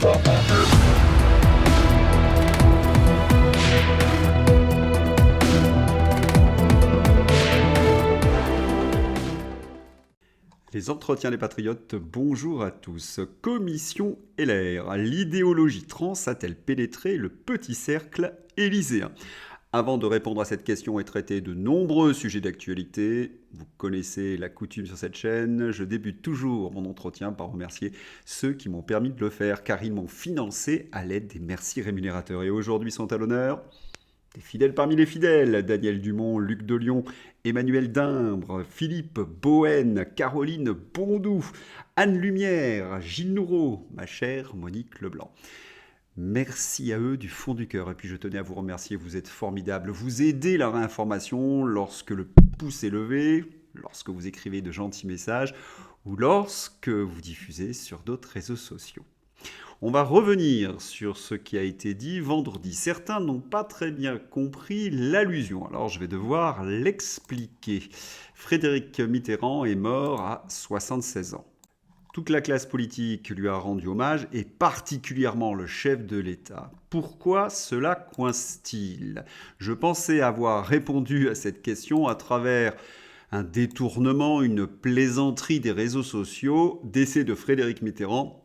Les entretiens des patriotes, bonjour à tous. Commission LR, l'idéologie trans a-t-elle pénétré le petit cercle élyséen? Avant de répondre à cette question et traiter de nombreux sujets d'actualité, vous connaissez la coutume sur cette chaîne, je débute toujours mon entretien par remercier ceux qui m'ont permis de le faire, car ils m'ont financé à l'aide des merci rémunérateurs. Et aujourd'hui sont à l'honneur des fidèles parmi les fidèles, Daniel Dumont, Luc Delion, Emmanuel Dimbre, Philippe Bohen, Caroline Bondou, Anne Lumière, Gilles Noureau, ma chère Monique Leblanc. Merci à eux du fond du cœur. Et puis je tenais à vous remercier, vous êtes formidables. Vous aidez la réinformation lorsque le pouce est levé, lorsque vous écrivez de gentils messages ou lorsque vous diffusez sur d'autres réseaux sociaux. On va revenir sur ce qui a été dit vendredi. Certains n'ont pas très bien compris l'allusion, alors je vais devoir l'expliquer. Frédéric Mitterrand est mort à 76 ans. Toute la classe politique lui a rendu hommage, et particulièrement le chef de l'État. Pourquoi cela coince-t-il? Je pensais avoir répondu à cette question à travers un détournement, une plaisanterie des réseaux sociaux, décès de Frédéric Mitterrand.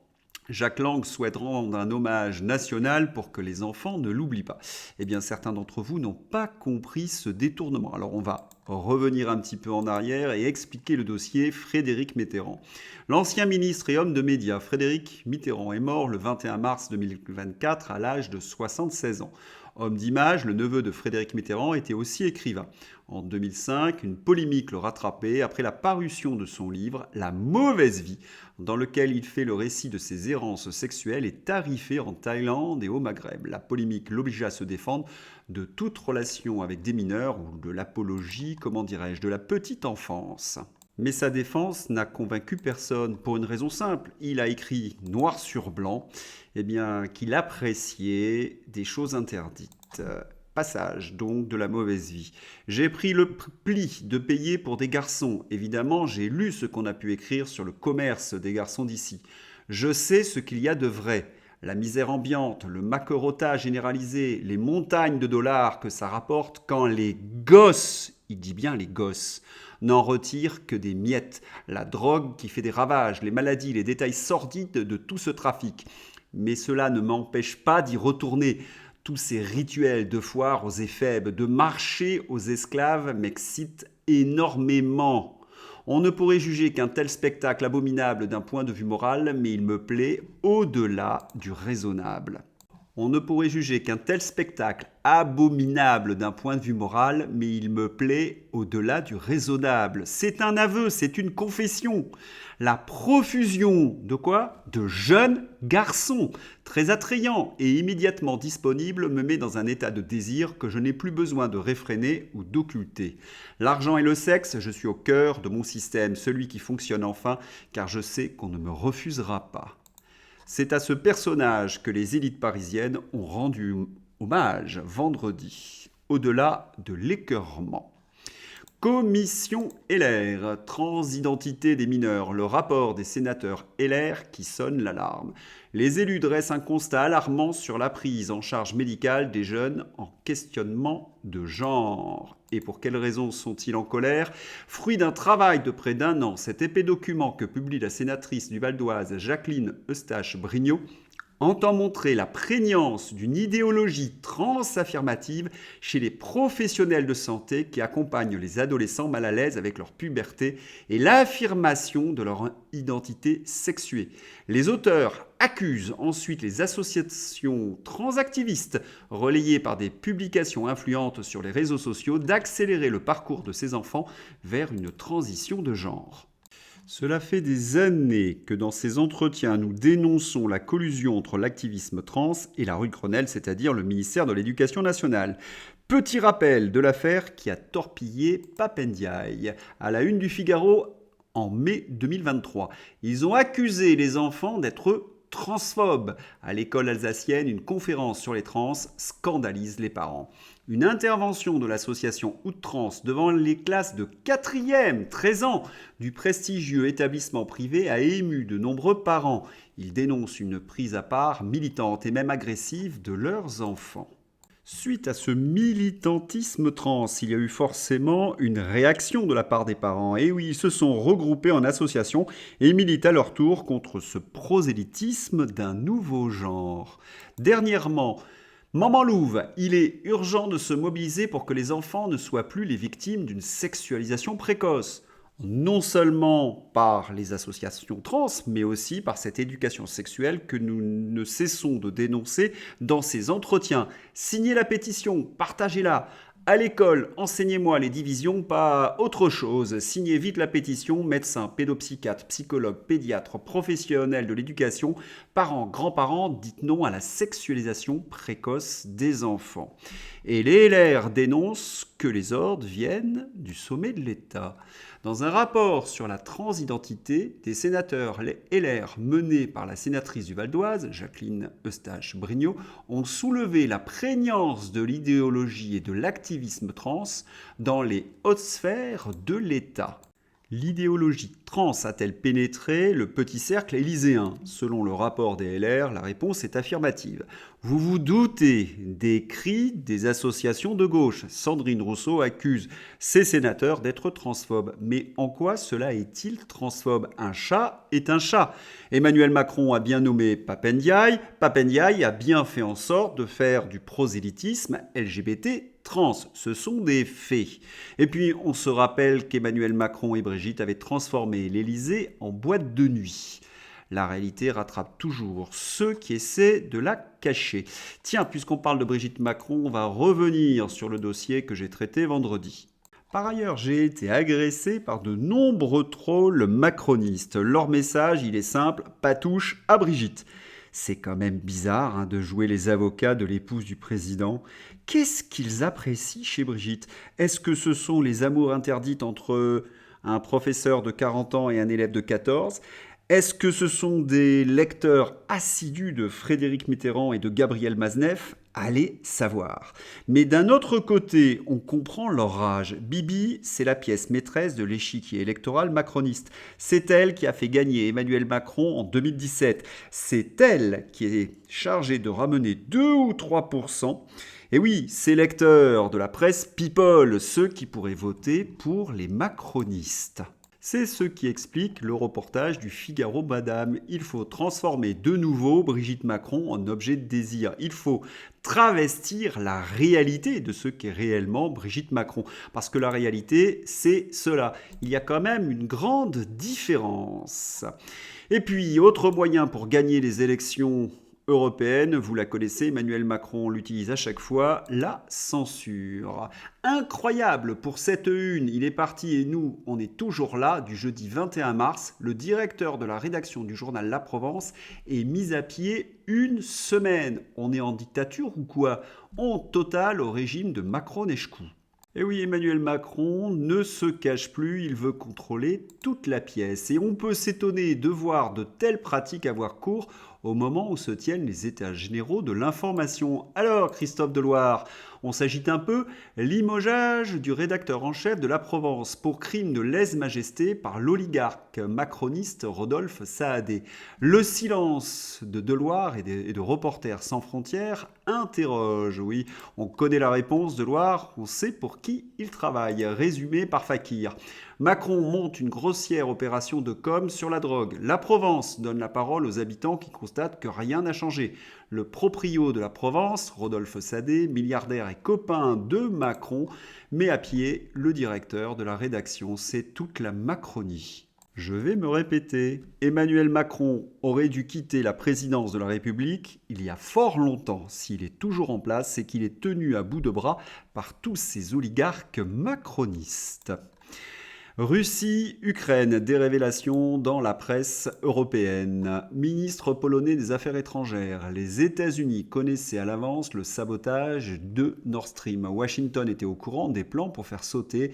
Jacques Lang souhaite rendre un hommage national pour que les enfants ne l'oublient pas. Eh bien, certains d'entre vous n'ont pas compris ce détournement. Alors, on va revenir un petit peu en arrière et expliquer le dossier Frédéric Mitterrand. L'ancien ministre et homme de médias Frédéric Mitterrand est mort le 21 mars 2024 à l'âge de 76 ans. Homme d'image, le neveu de Frédéric Mitterrand était aussi écrivain. En 2005, une polémique le rattrapait après la parution de son livre « La mauvaise vie », dans lequel il fait le récit de ses errances sexuelles et tarifées en Thaïlande et au Maghreb. La polémique l'obligea à se défendre de toute relation avec des mineurs ou de l'apologie, de la petite enfance. Mais sa défense n'a convaincu personne pour une raison simple. Il a écrit noir sur blanc qu'il appréciait des choses interdites. Passage donc de la mauvaise vie. J'ai pris le pli de payer pour des garçons. Évidemment, j'ai lu ce qu'on a pu écrire sur le commerce des garçons d'ici. Je sais ce qu'il y a de vrai. La misère ambiante, le maquereautat généralisé, les montagnes de dollars que ça rapporte quand les gosses, il dit bien les gosses, n'en retirent que des miettes. La drogue qui fait des ravages, les maladies, les détails sordides de tout ce trafic. Mais cela ne m'empêche pas d'y retourner. Tous ces rituels de foire aux éphèbes, de marché aux esclaves m'excitent énormément. On ne pourrait juger qu'un tel spectacle abominable d'un point de vue moral, mais il me plaît au-delà du raisonnable. On ne pourrait juger qu'un tel spectacle abominable d'un point de vue moral, mais il me plaît au-delà du raisonnable. C'est un aveu, c'est une confession. La profusion de quoi? De jeunes garçons, très attrayants et immédiatement disponibles, me met dans un état de désir que je n'ai plus besoin de réfréner ou d'occulter. L'argent et le sexe, je suis au cœur de mon système, celui qui fonctionne enfin, car je sais qu'on ne me refusera pas. C'est à ce personnage que les élites parisiennes ont rendu hommage vendredi, au-delà de l'écœurement. Commission LR, transidentité des mineurs, le rapport des sénateurs LR qui sonne l'alarme. Les élus dressent un constat alarmant sur la prise en charge médicale des jeunes en questionnement de genre. Et pour quelles raisons sont-ils en colère? Fruit d'un travail de près d'un an, cet épais document que publie la sénatrice du Val d'Oise Jacqueline Eustache-Brignot entend montrer la prégnance d'une idéologie transaffirmative chez les professionnels de santé qui accompagnent les adolescents mal à l'aise avec leur puberté et l'affirmation de leur identité sexuée. Les auteurs accusent ensuite les associations transactivistes, relayées par des publications influentes sur les réseaux sociaux, d'accélérer le parcours de ces enfants vers une transition de genre. Cela fait des années que dans ces entretiens, nous dénonçons la collusion entre l'activisme trans et la rue Grenelle, c'est-à-dire le ministère de l'Éducation nationale. Petit rappel de l'affaire qui a torpillé Pape Ndiaye. À la une du Figaro en mai 2023, ils ont accusé les enfants d'être transphobe. À l'école alsacienne, une conférence sur les trans scandalise les parents. Une intervention de l'association Outtrans devant les classes de 4e, 13 ans, du prestigieux établissement privé a ému de nombreux parents. Ils dénoncent une prise à part militante et même agressive de leurs enfants. Suite à ce militantisme trans, il y a eu forcément une réaction de la part des parents. Et oui, ils se sont regroupés en association et militent à leur tour contre ce prosélytisme d'un nouveau genre. Dernièrement, Maman Louve, il est urgent de se mobiliser pour que les enfants ne soient plus les victimes d'une sexualisation précoce. Non seulement par les associations trans, mais aussi par cette éducation sexuelle que nous ne cessons de dénoncer dans ces entretiens. Signez la pétition, partagez-la. À l'école, enseignez-moi les divisions, pas autre chose. Signez vite la pétition, médecins, pédopsychiatres, psychologues, pédiatres, professionnels de l'éducation, parents, grands-parents, dites non à la sexualisation précoce des enfants. Et les LR dénoncent que les ordres viennent du sommet de l'État. Dans un rapport sur la transidentité, des sénateurs, les LR, menés par la sénatrice du Val d'Oise, Jacqueline Eustache-Brinio, ont soulevé la prégnance de l'idéologie et de l'activisme trans dans les hautes sphères de l'État. L'idéologie trans a-t-elle pénétré le petit cercle élyséen? Selon le rapport des LR, la réponse est affirmative. Vous vous doutez des cris des associations de gauche. Sandrine Rousseau accuse ses sénateurs d'être transphobes. Mais en quoi cela est-il transphobe? Un chat est un chat. Emmanuel Macron a bien nommé Pape Ndiaye. Pape Ndiaye a bien fait en sorte de faire du prosélytisme LGBT trans. Ce sont des faits. Et puis, on se rappelle qu'Emmanuel Macron et Brigitte avaient transformé l'Élysée en boîte de nuit. La réalité rattrape toujours ceux qui essaient de la cacher. Tiens, puisqu'on parle de Brigitte Macron, on va revenir sur le dossier que j'ai traité vendredi. Par ailleurs, j'ai été agressé par de nombreux trolls macronistes. Leur message, il est simple, pas touche à Brigitte. C'est quand même bizarre de jouer les avocats de l'épouse du président. Qu'est-ce qu'ils apprécient chez Brigitte? Est-ce que ce sont les amours interdites entre un professeur de 40 ans et un élève de 14? Est-ce que ce sont des lecteurs assidus de Frédéric Mitterrand et de Gabriel Maznev? Allez savoir. Mais d'un autre côté, on comprend leur rage. Bibi, c'est la pièce maîtresse de l'échiquier électoral macroniste. C'est elle qui a fait gagner Emmanuel Macron en 2017. C'est elle qui est chargée de ramener 2 ou 3%. Et oui, ces lecteurs de la presse people, ceux qui pourraient voter pour les macronistes. C'est ce qui explique le reportage du Figaro Madame. Il faut transformer de nouveau Brigitte Macron en objet de désir. Il faut travestir la réalité de ce qu'est réellement Brigitte Macron. Parce que la réalité, c'est cela. Il y a quand même une grande différence. Et puis, autre moyen pour gagner les élections européenne, vous la connaissez, Emmanuel Macron l'utilise à chaque fois, la censure. Incroyable pour cette une, il est parti et nous, on est toujours là, du jeudi 21 mars, le directeur de la rédaction du journal La Provence est mis à pied une semaine. On est en dictature ou quoi? Honte totale au régime de Macron-Neschkou. Et oui, Emmanuel Macron ne se cache plus, il veut contrôler toute la pièce. Et on peut s'étonner de voir de telles pratiques avoir cours au moment où se tiennent les états généraux de l'information. Alors, Christophe Deloire, on s'agite un peu, limogeage du rédacteur en chef de La Provence pour crime de lèse-majesté par l'oligarque macroniste Rodolphe Saadé. Le silence de Deloire et de Reporters sans frontières interroge. Oui, on connaît la réponse, Deloire, on sait pour qui il travaille. Résumé par Fakir. Macron monte une grossière opération de com sur la drogue. La Provence donne la parole aux habitants qui constatent que rien n'a changé. Le proprio de la Provence, Rodolphe Saadé, milliardaire et copain de Macron, met à pied le directeur de la rédaction. C'est toute la Macronie. Je vais me répéter, Emmanuel Macron aurait dû quitter la présidence de la République il y a fort longtemps. S'il est toujours en place, c'est qu'il est tenu à bout de bras par tous ces oligarques macronistes. Russie-Ukraine, des révélations dans la presse européenne. Ministre polonais des Affaires étrangères, les États-Unis connaissaient à l'avance le sabotage de Nord Stream. Washington était au courant des plans pour faire sauter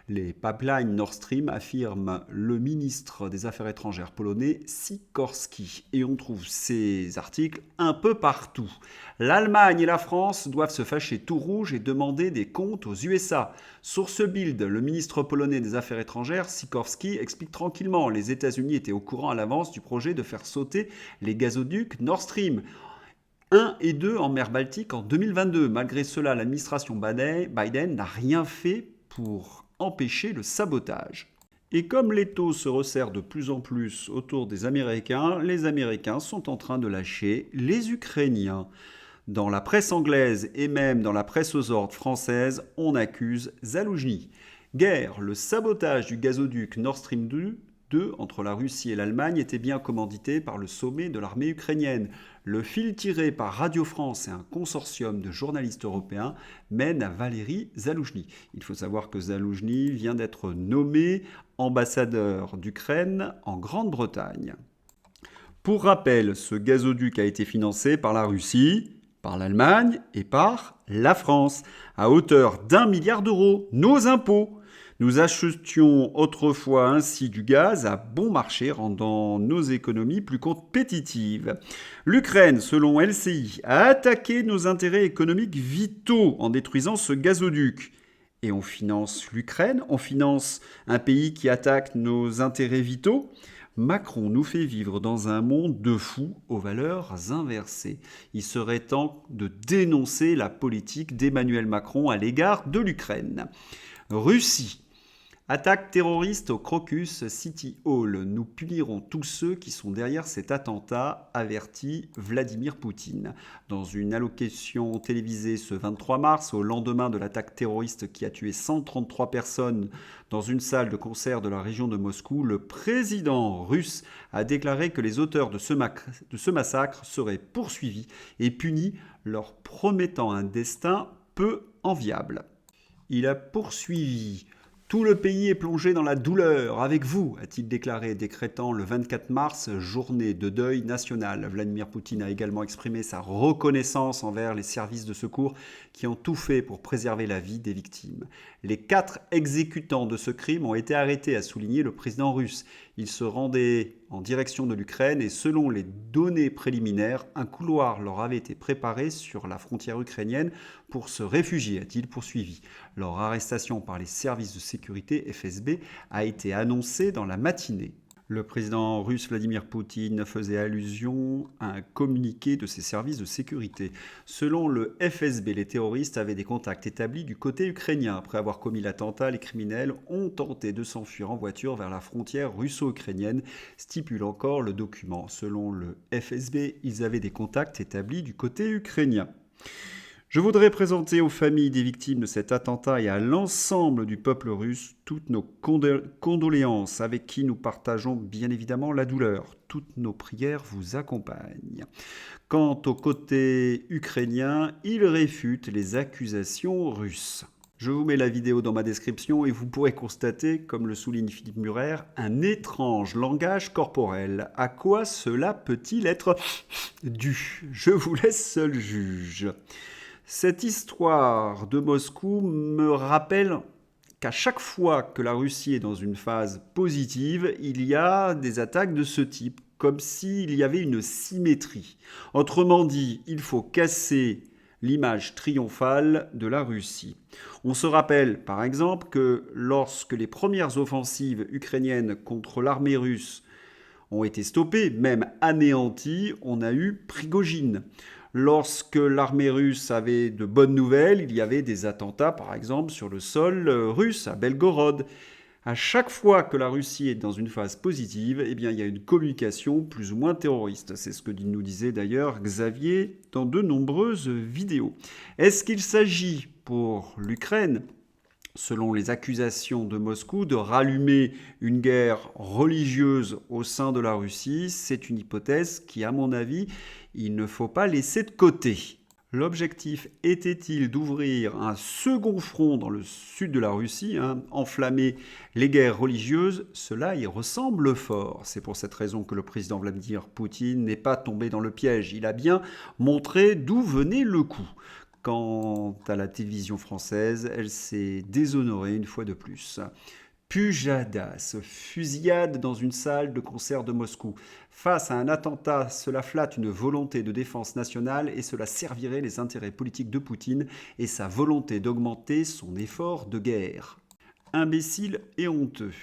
les pipelines Nord Stream, affirme le ministre des Affaires étrangères polonais Sikorski. Et on trouve ces articles un peu partout. L'Allemagne et la France doivent se fâcher tout rouge et demander des comptes aux USA. Source Bild, le ministre polonais des Affaires étrangères Sikorski explique tranquillement: les États-Unis étaient au courant à l'avance du projet de faire sauter les gazoducs Nord Stream 1 et 2 en mer Baltique en 2022. Malgré cela, l'administration Biden n'a rien fait pour empêcher le sabotage. Et comme l'étau se resserre de plus en plus autour des Américains, les Américains sont en train de lâcher les Ukrainiens. Dans la presse anglaise et même dans la presse aux ordres française, on accuse Zaloujny. Guerre, le sabotage du gazoduc Nord Stream 2 entre la Russie et l'Allemagne était bien commandité par le sommet de l'armée ukrainienne. Le fil tiré par Radio France et un consortium de journalistes européens mène à Valéry Zaloujny. Il faut savoir que Zaloujny vient d'être nommé ambassadeur d'Ukraine en Grande-Bretagne. Pour rappel, ce gazoduc a été financé par la Russie, par l'Allemagne et par la France, à hauteur d'1 milliard d'euros, nos impôts. Nous achetions autrefois ainsi du gaz à bon marché, rendant nos économies plus compétitives. L'Ukraine, selon LCI, a attaqué nos intérêts économiques vitaux en détruisant ce gazoduc. Et on finance l'Ukraine, on finance un pays qui attaque nos intérêts vitaux. Macron nous fait vivre dans un monde de fous aux valeurs inversées. Il serait temps de dénoncer la politique d'Emmanuel Macron à l'égard de l'Ukraine. Russie. Attaque terroriste au Crocus City Hall. Nous punirons tous ceux qui sont derrière cet attentat, avertit Vladimir Poutine. Dans une allocution télévisée ce 23 mars, au lendemain de l'attaque terroriste qui a tué 133 personnes dans une salle de concert de la région de Moscou, le président russe a déclaré que les auteurs de ce massacre seraient poursuivis et punis, leur promettant un destin peu enviable. Il a poursuivi: tout le pays est plongé dans la douleur avec vous, a-t-il déclaré, décrétant le 24 mars journée de deuil national. Vladimir Poutine a également exprimé sa reconnaissance envers les services de secours qui ont tout fait pour préserver la vie des victimes. Les 4 exécutants de ce crime ont été arrêtés, a souligné le président russe. Ils se rendaient en direction de l'Ukraine et selon les données préliminaires, un couloir leur avait été préparé sur la frontière ukrainienne pour se réfugier, a-t-il poursuivi. Leur arrestation par les services de sécurité FSB a été annoncée dans la matinée. Le président russe Vladimir Poutine faisait allusion à un communiqué de ses services de sécurité. Selon le FSB, les terroristes avaient des contacts établis du côté ukrainien. Après avoir commis l'attentat, les criminels ont tenté de s'enfuir en voiture vers la frontière russo-ukrainienne, stipule encore le document. Selon le FSB, ils avaient des contacts établis du côté ukrainien. Je voudrais présenter aux familles des victimes de cet attentat et à l'ensemble du peuple russe toutes nos condoléances, avec qui nous partageons bien évidemment la douleur. Toutes nos prières vous accompagnent. Quant au côté ukrainien, il réfute les accusations russes. Je vous mets la vidéo dans ma description et vous pourrez constater, comme le souligne Philippe Murer, un étrange langage corporel. À quoi cela peut-il être dû? Je vous laisse seul juge. Cette histoire de Moscou me rappelle qu'à chaque fois que la Russie est dans une phase positive, il y a des attaques de ce type, comme s'il y avait une symétrie. Autrement dit, il faut casser l'image triomphale de la Russie. On se rappelle par exemple que lorsque les premières offensives ukrainiennes contre l'armée russe ont été stoppées, même anéanties, on a eu Prigojine. Lorsque l'armée russe avait de bonnes nouvelles, il y avait des attentats, par exemple, sur le sol russe, à Belgorod. À chaque fois que la Russie est dans une phase positive, eh bien, il y a une communication plus ou moins terroriste. C'est ce que nous disait d'ailleurs Xavier dans de nombreuses vidéos. Est-ce qu'il s'agit pour l'Ukraine, selon les accusations de Moscou, de rallumer une guerre religieuse au sein de la Russie? C'est une hypothèse qui, à mon avis, il ne faut pas laisser de côté. L'objectif était-il d'ouvrir un second front dans le sud de la Russie, enflammer les guerres religieuses? Cela y ressemble fort. C'est pour cette raison que le président Vladimir Poutine n'est pas tombé dans le piège. Il a bien montré d'où venait le coup. Quant à la télévision française, elle s'est déshonorée une fois de plus. Pujadas, fusillade dans une salle de concert de Moscou. Face à un attentat, cela flatte une volonté de défense nationale et cela servirait les intérêts politiques de Poutine et sa volonté d'augmenter son effort de guerre. Imbécile et honteux.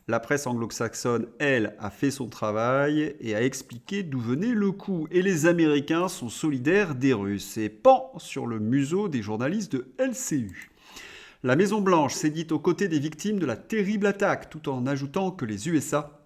La presse anglo-saxonne, elle, a fait son travail et a expliqué d'où venait le coup. Et les Américains sont solidaires des Russes. Et pan sur le museau des journalistes de LCU. La Maison-Blanche s'est dite aux côtés des victimes de la terrible attaque, tout en ajoutant que les USA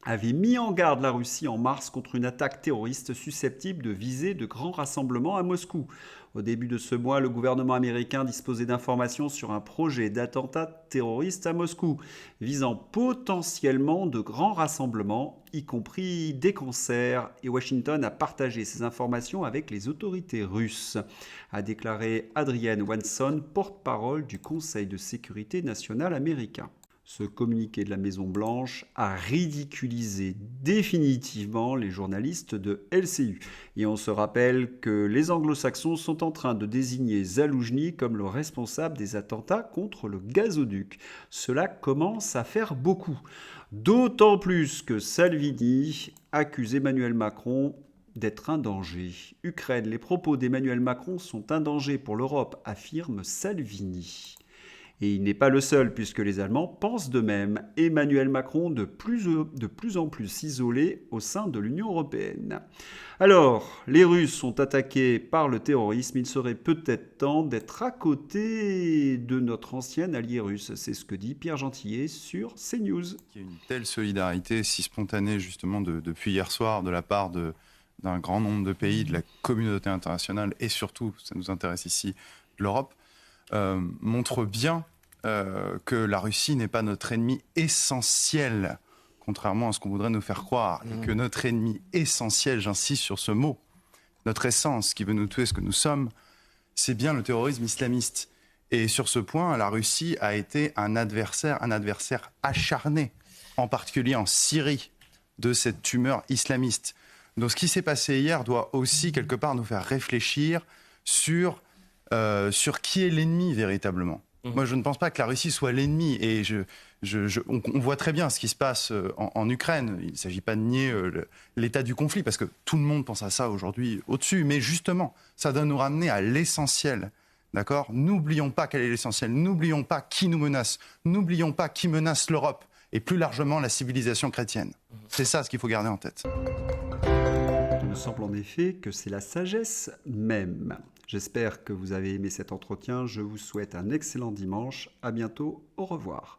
avaient mis en garde la Russie en mars contre une attaque terroriste susceptible de viser de grands rassemblements à Moscou. Au début de ce mois, le gouvernement américain disposait d'informations sur un projet d'attentat terroriste à Moscou, visant potentiellement de grands rassemblements, y compris des concerts, et Washington a partagé ces informations avec les autorités russes, a déclaré Adrienne Watson, porte-parole du Conseil de sécurité nationale américain. Ce communiqué de la Maison-Blanche a ridiculisé définitivement les journalistes de LCU. Et on se rappelle que les anglo-saxons sont en train de désigner Zaloujny comme le responsable des attentats contre le gazoduc. Cela commence à faire beaucoup. D'autant plus que Salvini accuse Emmanuel Macron d'être un danger. Ukraine, les propos d'Emmanuel Macron sont un danger pour l'Europe, affirme Salvini. Et il n'est pas le seul, puisque les Allemands pensent de même. Emmanuel Macron de plus en plus isolé au sein de l'Union européenne. Alors, les Russes sont attaqués par le terrorisme. Il serait peut-être temps d'être à côté de notre ancien allié russe. C'est ce que dit Pierre Gentillet sur CNews. Il y a une telle solidarité si spontanée, justement, depuis hier soir, de la part d'un grand nombre de pays, de la communauté internationale, et surtout, ça nous intéresse ici, de l'Europe, montre bien que la Russie n'est pas notre ennemi essentiel, contrairement à ce qu'on voudrait nous faire croire, et que notre ennemi essentiel, j'insiste sur ce mot, notre essence qui veut nous tuer ce que nous sommes, c'est bien le terrorisme islamiste. Et sur ce point, la Russie a été un adversaire acharné, en particulier en Syrie, de cette tumeur islamiste. Donc ce qui s'est passé hier doit aussi quelque part nous faire réfléchir sur qui est l'ennemi véritablement. Moi, je ne pense pas que la Russie soit l'ennemi. Et on voit très bien ce qui se passe en Ukraine. Il ne s'agit pas de nier l'état du conflit, parce que tout le monde pense à ça aujourd'hui au-dessus. Mais justement, ça doit nous ramener à l'essentiel. D'accord ? N'oublions pas quel est l'essentiel. N'oublions pas qui nous menace. N'oublions pas qui menace l'Europe. Et plus largement, la civilisation chrétienne. C'est ça ce qu'il faut garder en tête. Il me semble en effet que c'est la sagesse même. J'espère que vous avez aimé cet entretien. Je vous souhaite un excellent dimanche. À bientôt. Au revoir.